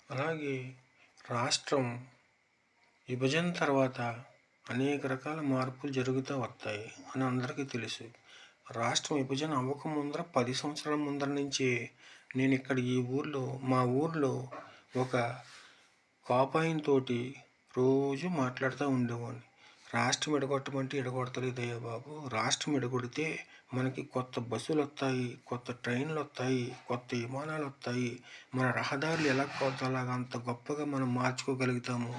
అలాగే రాష్ట్రం విభజన తర్వాత అనేక రకాల మార్పులు జరుగుతూ వస్తాయి అని అందరికీ తెలుసు. రాష్ట్రం విభజన అవ్వకముందర 10 సంవత్సరాల ముందర నుంచే నేను ఇక్కడ మా ఊర్లో ఒక కాపాయంతోటి రోజు మాట్లాడుతూ ఉండేవాడిని. రాష్ట్రం ఎడగొట్టమంటే ఎడగొడతలేదయ్యా బాబు. రాష్ట్రం ఎడగొడితే మనకి కొత్త బస్సులు వస్తాయి, కొత్త ట్రైన్లు వస్తాయి, కొత్త విమానాలు వస్తాయి. మన రహదారులు ఎలా అలాగ అంత గొప్పగా మనం మార్చుకోగలుగుతాము.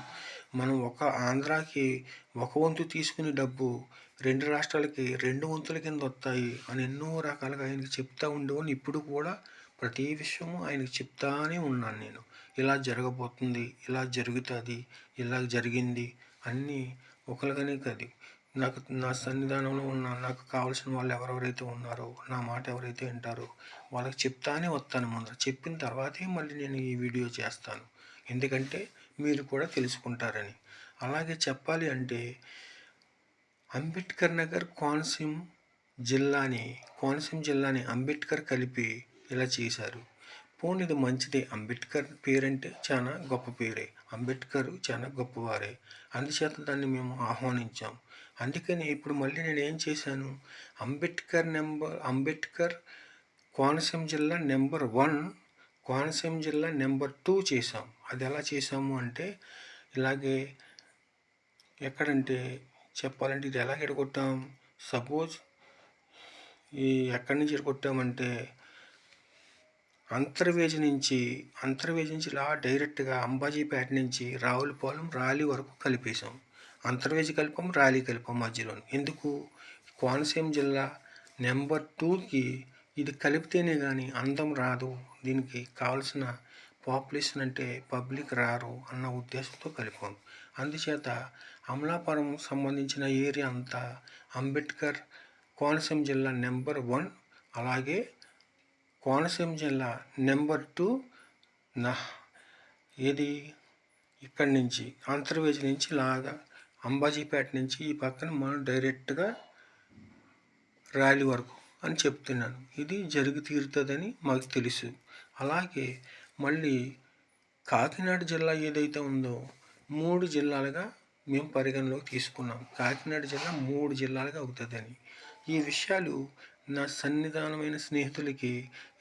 మనం ఒక ఆంధ్రాకి ఒక వంతు తీసుకునే డబ్బు 2 రాష్ట్రాలకి 2 వంతుల కింద వస్తాయి అని ఎన్నో రకాలుగా ఆయనకి చెప్తూ ఉండేవాడిని. ఇప్పుడు కూడా ప్రతి విషయము ఆయనకి చెప్తానే ఉన్నాను నేను. ఇలా జరగబోతుంది, ఇలా జరుగుతుంది, ఇలా జరిగింది అన్నీ ఒకరికనే కాదు. నా సన్నిధానంలో ఉన్న నాకు కావాల్సిన వాళ్ళు ఎవరెవరైతే ఉన్నారో, నా మాట ఎవరైతే వింటారో వాళ్ళకి చెప్తానే వస్తాను. ముందర చెప్పిన తర్వాతే మళ్ళీ నేను ఈ వీడియో చేస్తాను. ఎందుకంటే మీరు కూడా తెలుసుకుంటారని. అలాగే చెప్పాలి అంటే అంబేద్కర్ నగర్ కోనసీమ జిల్లాని అంబేద్కర్ కలిపి ఇలా చేశారు. పోనీ ఇది మంచిదే. అంబేద్కర్ పేరంటే చాలా గొప్ప పేరే. అంబేద్కర్ చాలా గొప్పవారే. అందుచేత దాన్ని మేము ఆహ్వానించాం. అందుకని ఇప్పుడు మళ్ళీ నేను ఏం చేశాను, అంబేద్కర్ కోనసీమ జిల్లా నెంబర్ 1, కోనసీమ జిల్లా నెంబర్ 2 చేసాం. అది ఎలా చేసాము అంటే ఇలాగే ఎక్కడంటే చెప్పాలంటే ఇది ఎలా ఎడగొట్టాం. సపోజ్ ఎక్కడి నుంచి ఎడగొట్టామంటే అంతర్వేది నుంచి ఇలా డైరెక్ట్గా అంబాజీపేట నుంచి రావులపాలెం రాలి వరకు కలిపేశాం. అంతర్వేది కలిపాం, రాలి కలిపాం మధ్యలో. ఎందుకు? కోనసీమ జిల్లా నెంబర్ 2కి ఇది కలిపితేనే కానీ అందం రాదు, దీనికి కావాల్సిన పాపులేషన్ అంటే పబ్లిక్ రారు అన్న ఉద్దేశంతో కలిపాం. అందుచేత అమలాపురం సంబంధించిన ఏరియా అంతా అంబేద్కర్ కోనసీమ జిల్లా నెంబర్ 1, అలాగే కోనసీమ జిల్లా నెంబర్ 2 ఏది ఇక్కడి నుంచి అంతర్వేది నుంచి లాగా అంబాజీపేట నుంచి ఈ పక్కన మనం డైరెక్ట్గా ర్యాలీ వరకు అని చెప్తున్నాను. ఇది జరిగి తీరుతుందని మాకు తెలుసు. అలాగే మళ్ళీ కాకినాడ జిల్లా ఏదైతే ఉందో 3 జిల్లాలుగా మేము పరిగణలోకి తీసుకున్నాం. కాకినాడ జిల్లా 3 జిల్లాలుగా అవుతుందని. ఈ విషయాలు నా సన్నిధానమైన స్నేహితులకి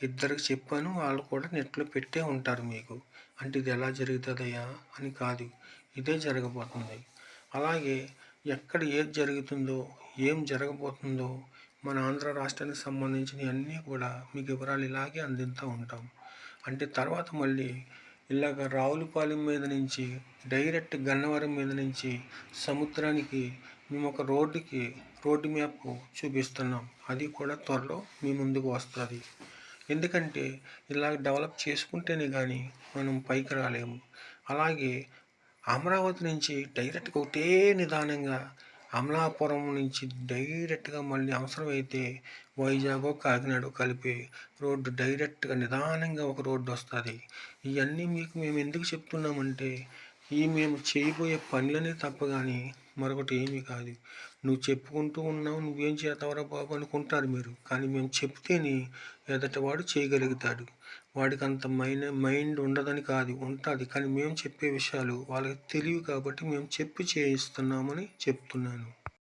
2కి చెప్పాను. వాళ్ళు కూడా నెట్లో పెట్టే ఉంటారు మీకు. అంటే ఇది ఎలా జరుగుతుందయ్యా అని కాదు, ఇదే జరగబోతుంది. అలాగే ఎక్కడ ఏది జరుగుతుందో, ఏం జరగబోతుందో మన ఆంధ్ర రాష్ట్రానికి సంబంధించినవి అన్నీ కూడా మీకు వివరాలు ఇలాగే అందిస్తూ ఉంటాం. అంటే తర్వాత మళ్ళీ ఇలాగ రావులపాలెం మీద నుంచి డైరెక్ట్ గన్నవరం మీద నుంచి సముద్రానికి మేము ఒక రోడ్డు మ్యాప్ చూపిస్తున్నాం. అది కూడా త్వరలో మీ ముందుకు వస్తుంది. ఎందుకంటే ఇలా డెవలప్ చేసుకుంటేనే కానీ మనం పైకి రాలేము. అలాగే అమరావతి నుంచి డైరెక్ట్గా ఒకటే నిదానంగా అమలాపురం నుంచి డైరెక్ట్గా మళ్ళీ అవసరమైతే వైజాగ్ కాకినాడ కలిపి రోడ్డు డైరెక్ట్గా నిదానంగా ఒక రోడ్డు వస్తుంది. ఇవన్నీ మీకు మేము ఎందుకు చెప్తున్నామంటే మేము చేయబోయే పనులనే తప్ప కానీ మరొకటి ఏమీ కాదు. నువ్వు చెప్పుకుంటూ ఉన్నావు, నువ్వేం చేస్తావరా బాబు అనుకుంటారు మీరు. కానీ మేము చెప్తేనే ఎదటివాడు చేయగలుగుతాడు. వాడికి అంత మైండ్ ఉండదని కాదు, ఉంటుంది. కానీ మేము చెప్పే విషయాలు వాళ్ళకి తెలియదు కాబట్టి మేము చెప్పి చేయిస్తున్నామని చెప్తున్నాను.